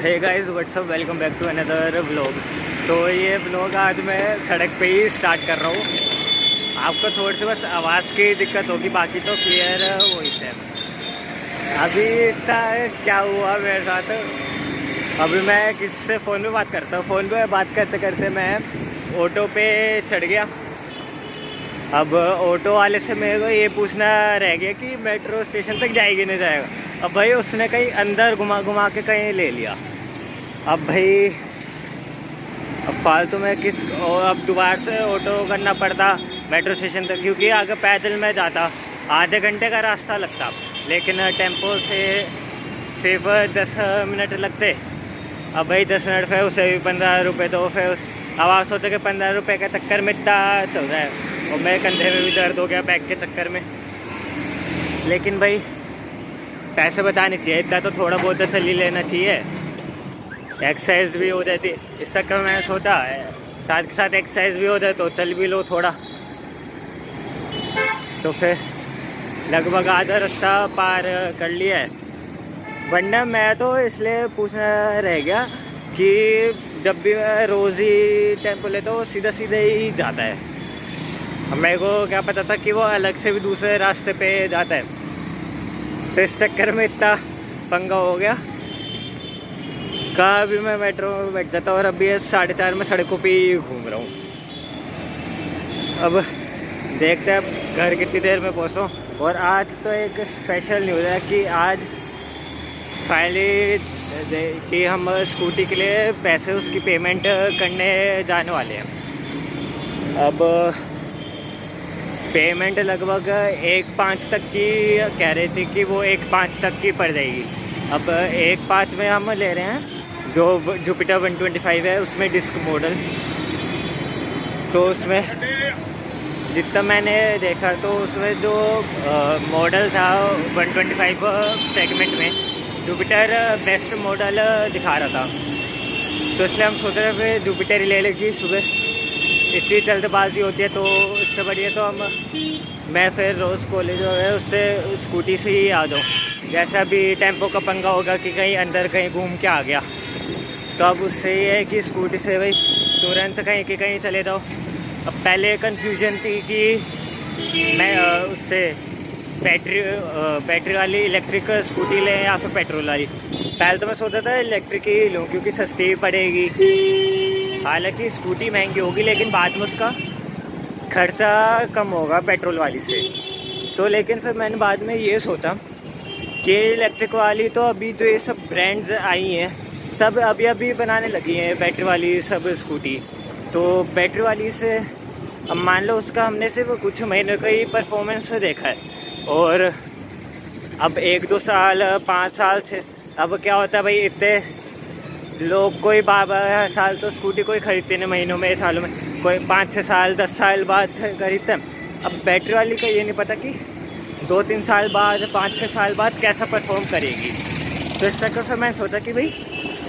Hey guys what's up, welcome back to another vlog. तो ये vlog आज मैं सड़क पे ही स्टार्ट कर रहा हूँ। आपको थोड़ी सी बस आवाज़ की दिक्कत होगी, बाकी तो क्लियर वही है। अभी इतना क्या हुआ मेरे साथ, अभी मैं किसी से फ़ोन पे बात करता हूँ। फ़ोन पे बात करते करते मैं ऑटो पे चढ़ गया। अब ऑटो वाले से मेरे को ये पूछना रह गया कि मेट्रो स्टेशन तक जाएगी नहीं जाएगा। अब भाई उसने कहीं अंदर घुमा घुमा के कहीं ले लिया। अब भाई अब फालतू में अब दोबारा से ऑटो करना पड़ता मेट्रो स्टेशन तक, क्योंकि अगर पैदल में जाता आधे घंटे का रास्ता लगता, लेकिन टेम्पो से सिर्फ 10 मिनट लगते। अब भाई 10 मिनट फिर उसे भी 15 रुपये दो, फिर आवाज़ होते कि 15 रुपये के चक्कर में इतना चल रहा है, और मेरे कंधे में भी दर्द हो गया बैग के चक्कर में। लेकिन भाई पैसे बचाने चाहिए, इतना तो थोड़ा बहुत तो चल ही लेना चाहिए, एक्सरसाइज भी हो जाती। इस चक्कर में मैंने सोचा साथ के साथ एक्सरसाइज भी हो जाए तो चल भी लो थोड़ा। तो फिर लगभग आधा रास्ता पार कर लिया है। वरना मैं तो इसलिए पूछना रह गया कि जब भी मैं रोज़ ही टेम्पो लेता हूँ सीधा सीधा ही जाता है। अब मेरे को क्या पता था कि वो अलग से भी दूसरे रास्ते पे जाता है, तो इस चक्कर में इतना पंगा हो गया। कहाँ भी मैं मेट्रो में बैठ जाता हूँ, और अभी 4:30 में सड़कों पे ही घूम रहा हूँ। अब देखते हैं अब घर कितनी देर में पहुँचता हूँ। और आज तो एक स्पेशल न्यूज़ है कि आज फाइनली कि हम स्कूटी के लिए पैसे उसकी पेमेंट करने जाने वाले हैं। अब पेमेंट लगभग 1/5 तक की कह रही थी कि वो 1/5 तक की पड़ जाएगी। अब 1/5 में हम ले रहे हैं जो जुपिटर 125 है, उसमें डिस्क मॉडल। तो उसमें जितना मैंने देखा तो उसमें जो मॉडल था 125 सेगमेंट में जुपिटर बेस्ट मॉडल दिखा रहा था। तो इसलिए हम सोच रहे थे जुपिटर ही ले लेगी। सुबह इतनी जल्दबाजी होती है तो इससे बढ़िया तो मैं फिर रोज़ कॉलेज जो है उससे स्कूटी से ही आ जाऊँ। जैसा अभी टेम्पो का पंगा होगा कि कहीं अंदर कहीं घूम के आ गया, तो अब उससे ये है कि स्कूटी से भाई तुरंत कहीं के कहीं चले जाओ। अब पहले कन्फ्यूजन थी कि मैं उससे बैटरी वाली इलेक्ट्रिक स्कूटी लें या फिर पेट्रोल वाली। पहले तो मैं सोचा था इलेक्ट्रिक ही लूँ क्योंकि सस्ती भी पड़ेगी। हालांकि स्कूटी महंगी होगी, लेकिन बाद में उसका खर्चा कम होगा पेट्रोल वाली से। तो लेकिन फिर मैंने बाद में ये सोचा कि इलेक्ट्रिक वाली तो अभी जो ये सब ब्रांड्स आई हैं सब अभी अभी बनाने लगी हैं बैटरी वाली सब स्कूटी। तो बैटरी वाली से अब मान लो उसका हमने सिर्फ कुछ महीने का ही परफॉर्मेंस देखा है, और अब 1-2 साल 5 साल 6 अब क्या होता है भाई, इतने लोग कोई 12 साल तो स्कूटी कोई खरीदते नहीं, महीनों में सालों में, कोई 5-6 साल 10 साल बाद खरीदते हैं। अब बैटरी वाली का ये नहीं पता कि 2-3 साल बाद 5-6 साल बाद कैसा परफॉर्म करेगी। तो इस चक्कर से मैंने सोचा कि भाई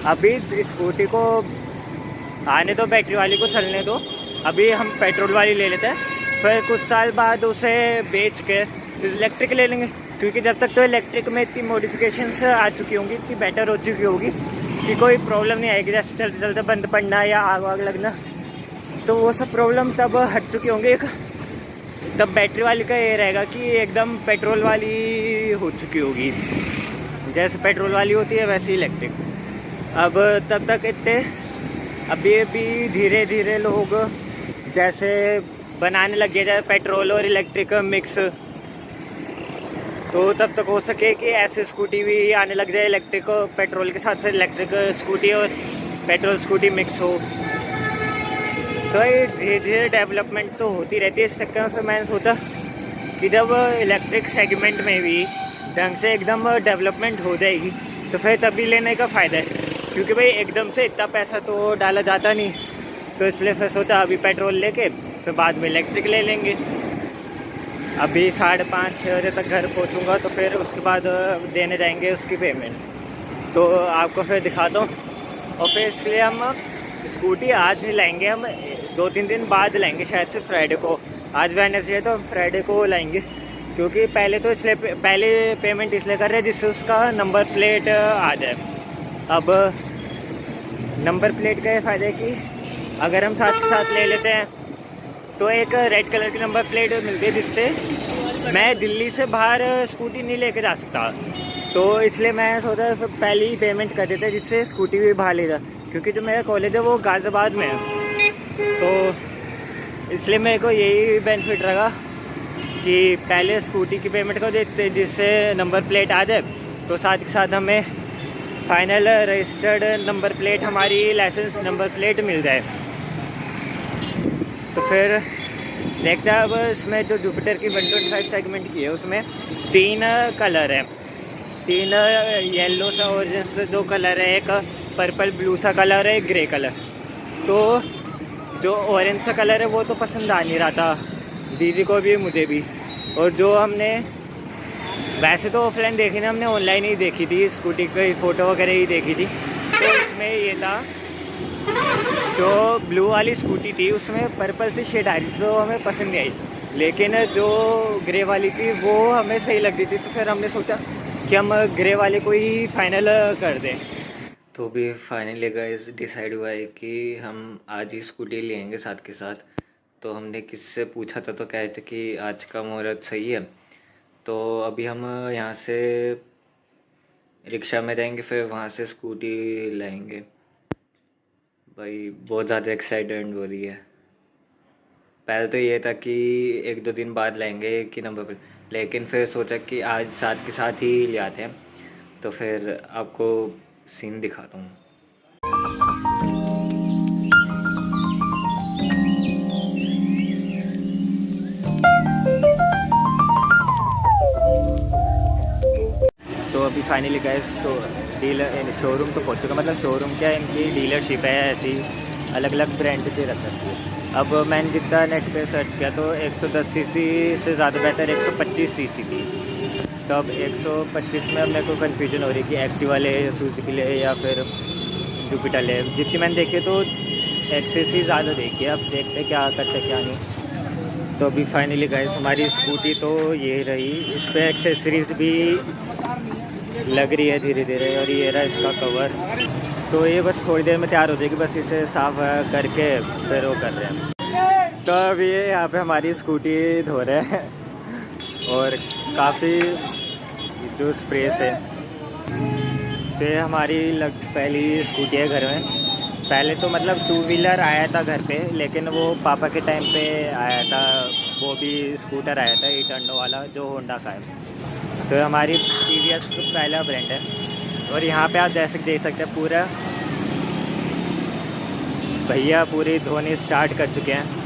अभी स्कूटी को आने दो, बैटरी वाली को चलने दो, अभी हम पेट्रोल वाली ले लेते हैं, फिर कुछ साल बाद उसे बेच के इलेक्ट्रिक ले लेंगे। क्योंकि जब तक तो इलेक्ट्रिक में इतनी मॉडिफिकेशंस आ चुकी होंगी, इतनी बेटर हो चुकी होगी कि कोई प्रॉब्लम नहीं आएगी। जैसे चलते चलते बंद पड़ना या आग वाग लगना, तो वो सब प्रॉब्लम तब हट चुकी होंगी। तब बैटरी वाली का ये रहेगा कि एकदम पेट्रोल वाली हो चुकी होगी, जैसे पेट्रोल वाली होती है वैसे इलेक्ट्रिक। अब तब तक इतने अभी धीरे धीरे लोग जैसे बनाने लग गए, जैसे पेट्रोल और इलेक्ट्रिक मिक्स, तो तब तक हो सके कि ऐसे स्कूटी भी आने लग जाए, इलेक्ट्रिक और पेट्रोल के साथ साथ इलेक्ट्रिक स्कूटी और पेट्रोल स्कूटी मिक्स हो। तो ये धीरे धीरे डेवलपमेंट तो होती रहती है। इस चक्कर से मैंने सोचा कि जब इलेक्ट्रिक सेगमेंट में भी ढंग से एकदम डेवलपमेंट हो जाएगी तो फिर तभी लेने का फ़ायदा है, क्योंकि भाई एकदम से इतना पैसा तो डाला जाता नहीं। तो इसलिए फिर सोचा अभी पेट्रोल लेके फिर बाद में इलेक्ट्रिक ले लेंगे। अभी 5:30-6 बजे तक घर पहुंचूंगा, तो फिर उसके बाद देने जाएंगे उसकी पेमेंट। तो आपको फिर दिखाता हूँ। और फिर इसके लिए हम स्कूटी आज नहीं लाएंगे, हम 2-3 दिन बाद लाएंगे, शायद से फ्राइडे को। आज वेडनेसडे तो फ्राइडे को लाएंगे, क्योंकि पहले पेमेंट इसलिए कर रहे हैं जिससे उसका नंबर प्लेट आ जाए। अब नंबर प्लेट का ये फ़ायदा है कि अगर हम साथ के साथ ले लेते हैं तो एक रेड कलर की नंबर प्लेट मिलती है, जिससे मैं दिल्ली से बाहर स्कूटी नहीं लेके जा सकता। तो इसलिए मैं सोचा फिर पहले ही पेमेंट कर देता, जिससे स्कूटी भी बाहर ले जा, क्योंकि जो मेरा कॉलेज है वो गाज़ियाबाद में है। तो इसलिए मेरे को यही बेनिफिट लगा कि पहले स्कूटी की पेमेंट को देते, जिससे नंबर प्लेट आ जाए, तो साथ के साथ हमें फाइनल रजिस्टर्ड नंबर प्लेट, हमारी लाइसेंस नंबर प्लेट मिल जाए। तो फिर देखते हैं। अब इसमें जो जुपिटर की 125 सेगमेंट की है उसमें 3 कलर है, 3 येलो सा ऑरेंज से 2 कलर है, एक पर्पल ब्लू सा कलर है, एक ग्रे कलर। तो जो ऑरेंज सा कलर है वो तो पसंद आ नहीं रहा था दीदी को भी, मुझे भी। और जो हमने वैसे तो ऑफलाइन देखी ना, हमने ऑनलाइन ही देखी थी, स्कूटी की फ़ोटो वगैरह ही देखी थी। तो इसमें ये था, जो ब्लू वाली स्कूटी थी उसमें पर्पल से शेड आ रही थी, तो हमें पसंद नहीं आई। लेकिन जो ग्रे वाली थी वो हमें सही लग रही थी, तो फिर हमने सोचा कि हम ग्रे वाले को ही फाइनल कर दें। तो भी फाइनली गाइस डिसाइड हुआ है कि हम आज ही स्कूटी लेंगे साथ के साथ। तो हमने किससे पूछा था तो कहे थे कि आज का मुहूर्त सही है। तो अभी हम यहाँ से रिक्शा में जाएंगे, फिर वहाँ से स्कूटी लाएंगे। भाई बहुत ज़्यादा एक्साइटेड हो रही है। पहले तो ये था कि 1-2 दिन बाद लाएंगे कि नंबर पर, लेकिन फिर सोचा कि आज साथ के साथ ही ले आते हैं। तो फिर आपको सीन दिखाता हूँ। तो अभी फाइनली गए तो डीलर शोरूम तो पहुँच चुका, मतलब शोरूम क्या, इनकी डीलरशिप है, ऐसी अलग अलग ब्रांड की रख सकती है। अब मैंने जितना नेट पे सर्च किया तो 110 सीसी से ज़्यादा बेहतर 125 सीसी थी। तो अब 125 में अब मेरे को कन्फ्यूजन हो रही है कि एक्टिवा ले, सुजुकी ले या फिर जुपिटर ले। जितनी मैंने देखी तो एक्सेस ही ज़्यादा देखी है, अब देखते क्या करते क्या नहीं। तो अभी फाइनली गाइस हमारी स्कूटी तो ये रही, इस पर एक्सेसरीज़ भी लग रही है धीरे धीरे, और ये रहा इसका कवर। तो ये बस थोड़ी देर में तैयार हो जाएगी, बस इसे साफ़ करके फिर वो कर रहे हैं। तो अभी यहाँ पे हमारी स्कूटी धो रहे हैं, और काफ़ी जो स्प्रे से, तो ये हमारी पहली स्कूटी है घर में। पहले तो मतलब 2 व्हीलर आया था घर पे, लेकिन वो पापा के टाइम पे आया था, वो भी स्कूटर आया था ईटर्नो वाला, जो होंडा का है। तो हमारी टीवीएस पहला ब्रांड है। और यहाँ पे आप जैसे देख सकते हैं पूरा भैया पूरी धोनी स्टार्ट कर चुके हैं।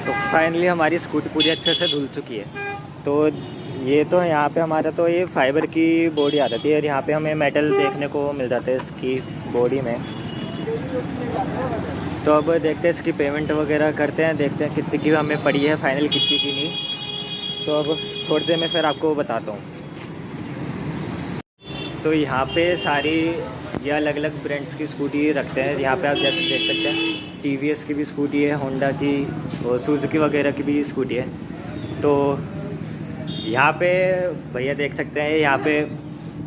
तो फाइनली हमारी स्कूटी पूरी अच्छे से धुल चुकी है। तो ये तो यहाँ पे हमारा तो ये फाइबर की बॉडी आ जाती है, और यहाँ पे हमें मेटल देखने को मिल जाता है इसकी बॉडी में। तो अब देखते हैं इसकी पेमेंट वगैरह करते हैं, देखते हैं कितनी की हमें पड़ी है, फाइनल कितनी की नहीं। तो अब थोड़ी देर में फिर आपको बताता हूँ। तो यहाँ पे सारी ये अलग अलग ब्रांड्स की स्कूटी रखते हैं। यहाँ पे आप जैसे देख सकते हैं टीवीएस की भी स्कूटी है, होंडा की और सुजुकी वगैरह की भी स्कूटी है। तो यहाँ पे भैया देख सकते हैं, यहाँ पे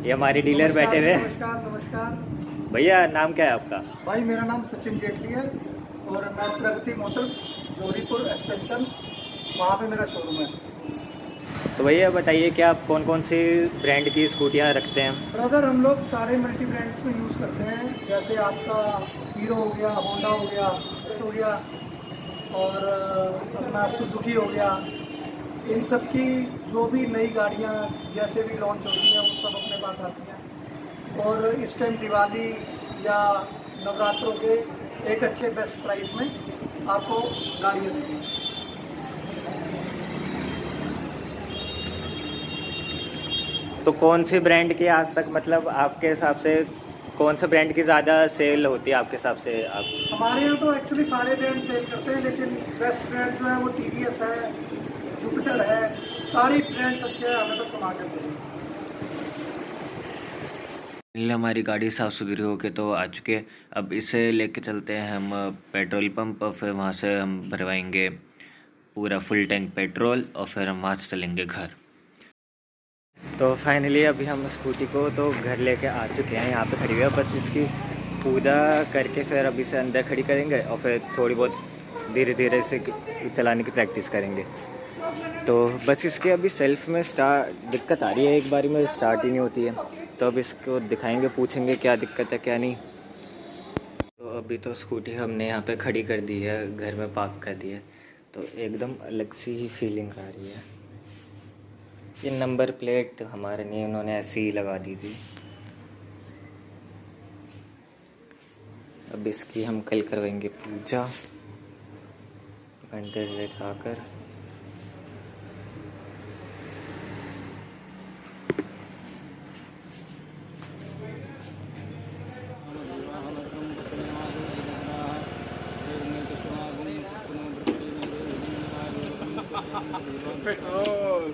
ये हमारे डीलर बैठे हुए। नमस्कार नमस्कार भैया नाम क्या है आपका? भाई, मेरा नाम सचिन जेटली है और मैं प्रगति मोटर्स जोरीपुर एक्सटेंशन, वहाँ पे मेरा शोरूम है। तो भैया बताइए कि आप कौन कौन सी ब्रांड की स्कूटियाँ रखते हैं? ब्रदर, हम लोग सारे मल्टी ब्रांड्स में यूज़ करते हैं, जैसे आपका हीरो हो गया, होंडा हो गया और अपना सुजुकी हो गया, इन सब की जो भी नई गाड़ियाँ जैसे भी लॉन्च होती हैं वो सब अपने पास आती हैं और इस टाइम दिवाली या नवरात्रों के एक अच्छे बेस्ट प्राइस में आपको गाड़ियाँ देंगे। तो कौन सी ब्रांड की आज तक, मतलब आपके हिसाब से कौन सा ब्रांड की ज़्यादा सेल होती है आपके हिसाब से? आप हमारे यहाँ तो एक्चुअली सारे ब्रांड सेल करते हैं, लेकिन बेस्ट ब्रांड जो है वो TVS है, जुपिटर है, सारी ब्रांड्स अच्छे हैं, हमें तो कमा के देंगे। हमारी गाड़ी साफ़ सुथरी होके तो आ चुके हैं। अब इसे लेके चलते हैं हम पेट्रोल पंप, और फिर वहाँ से हम भरवाएंगे पूरा फुल टैंक पेट्रोल और फिर हम वहाँ से चलेंगे घर। तो फाइनली अभी हम स्कूटी को तो घर लेके आ चुके हैं, यहाँ पे खड़ी हुई है। बस इसकी पूजा करके फिर अभी से अंदर खड़ी करेंगे और फिर थोड़ी बहुत धीरे धीरे से चलाने की प्रैक्टिस करेंगे। तो बस इसके अभी सेल्फ में दिक्कत आ रही है, एक बारी में स्टार्ट ही नहीं होती है। तो अब इसको दिखाएंगे, पूछेंगे क्या दिक्कत है क्या नहीं। तो अभी तो स्कूटी हमने यहाँ पे खड़ी कर दी है, घर में पार्क कर दी है, तो एकदम अलग सी ही फीलिंग आ रही है। ये नंबर प्लेट हमारे नहीं, उन्होंने ऐसी ही लगा दी थी। अब इसकी हम कल करवाएंगे पूजा मंदिर ले जाकर। पेट्रोल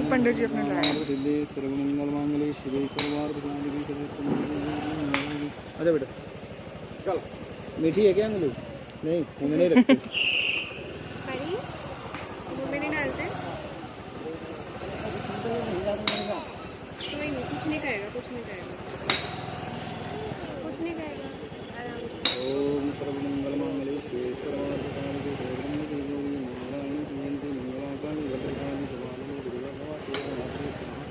पंडित जी अपने लाए। अच्छा बेटा चल, मीठी है क्या अंगूर? नहीं मुँह में नहीं रखते। मुँह में नहीं डालते। कोई नहीं, कुछ नहीं कहेगा, कुछ नहीं कहेगा, कुछ नहीं कहेगा, आराम से। ओम सर्वमंगल मांगल्ये शिवे सर्वार्थ साधिके शरण्ये देवी नारायणी नमोस्तुते मंगलाकाली भद्रकाली कपालिनी दुर्गा क्षमा शिवरात्रि स्वाहा।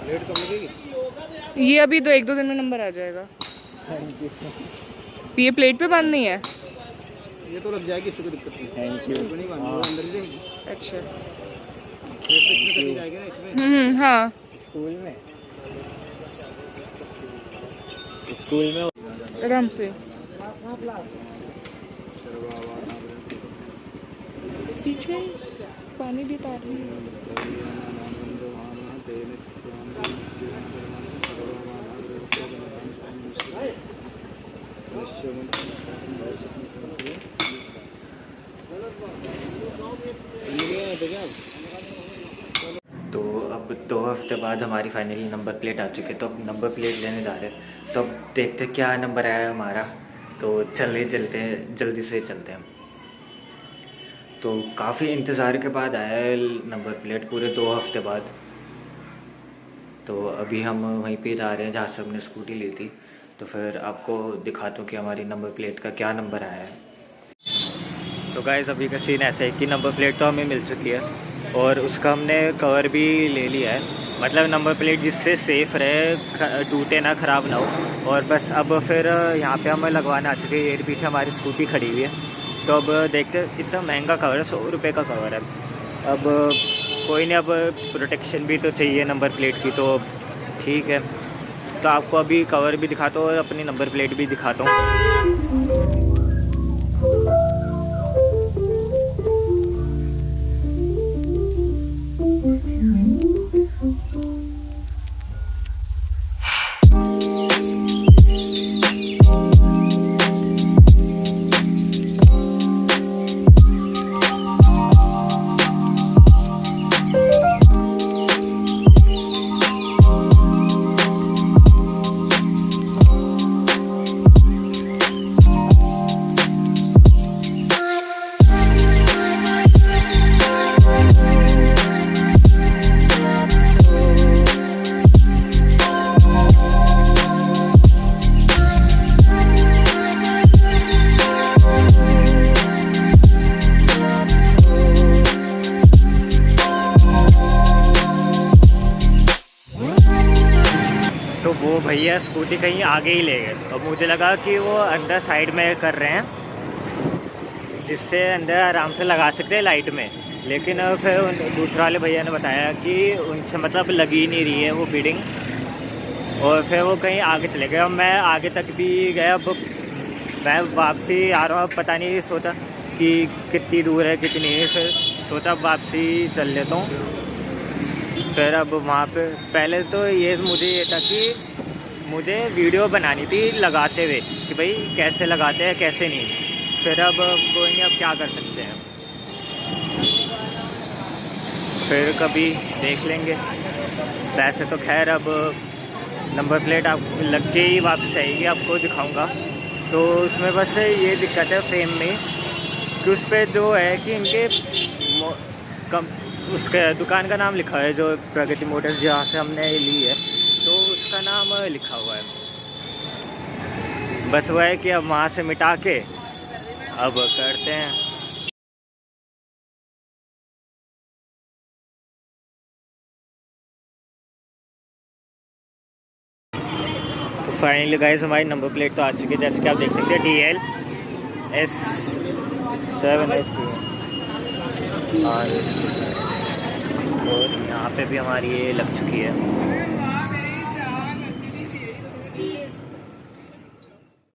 लेट कम लगेगी? ये अभी तो 1-2 दिन में नंबर आ जाएगा। ये प्लेट पे बांधनी है। ये तो लग जाएगी, इससे कोई दिक्कत नहीं। Thank you. नहीं बांधनी, अंदर ही रहेगी। अच्छा। प्लेट पे इसमें कसी जाएगी ना इसमें। हाँ। स्कूल में आराम से। पीछे पानी भी तार रही है। तो अब 2 हफ्ते बाद हमारी फाइनली नंबर प्लेट आ चुकी है, तो अब नंबर प्लेट लेने जा रहे हैं। तो अब देखते हैं क्या नंबर आया हमारा। तो जल्दी से चलते हैं। तो काफ़ी इंतज़ार के बाद आया है नंबर प्लेट, पूरे 2 हफ्ते बाद। तो अभी हम वहीं पे आ रहे हैं जहाँ से हमने स्कूटी ली थी। तो फिर आपको दिखाता हूँ कि हमारी नंबर प्लेट का क्या नंबर आया है। तो गाइस अभी का सीन ऐसा है कि नंबर प्लेट तो हमें मिल चुकी है और उसका हमने कवर भी ले लिया है, मतलब नंबर प्लेट जिससे सेफ़ रहे, टूटे ना, ख़राब ना हो। और बस अब फिर यहाँ पे हमें लगवाना आ चुके हैं। ये पीछे हमारी स्कूटी खड़ी हुई है। तो अब देखते, इतना महंगा कवर है, 100 रुपये का कवर है। अब कोई नहीं, अब प्रोटेक्शन भी तो चाहिए नंबर प्लेट की, तो ठीक है। तो आपको अभी कवर भी दिखाता हूँ और अपनी नंबर प्लेट भी दिखाता हूँ। भैया स्कूटी कहीं आगे ही ले गए। और मुझे लगा कि वो अंदर साइड में कर रहे हैं, जिससे अंदर आराम से लगा सकते हैं लाइट में। लेकिन फिर दूसरे वाले भैया ने बताया कि उनसे मतलब लगी ही नहीं रही है वो बीडिंग, और फिर वो कहीं आगे चले गए। और मैं आगे तक भी गया, अब मैं वापसी आ रहा हूँ। पता नहीं, सोचा कि कितनी दूर है कितनी है, फिर सोचा वापसी चल लेता हूँ। फिर अब वहाँ पे पहले तो मुझे ये था कि मुझे वीडियो बनानी थी लगाते हुए कि भाई कैसे लगाते हैं कैसे नहीं। फिर अब कोई नहीं, अब क्या कर सकते हैं, फिर कभी देख लेंगे। वैसे तो खैर अब नंबर प्लेट आप लग के ही वापस आएगी, आपको दिखाऊंगा। तो उसमें बस ये दिक्कत है फ्रेम में कि उस पर जो है कि इनके उसके दुकान का नाम लिखा है, जो प्रगति मोटर्स जहाँ से हमने ली है, तो उसका नाम लिखा हुआ है। बस वो है कि अब वहाँ से मिटा के अब करते हैं। तो फाइनली गाइस हमारी नंबर प्लेट तो आ चुकी है, जैसे कि आप देख सकते हैं DL-S7SC। और यहाँ पे भी हमारी ये लग चुकी है।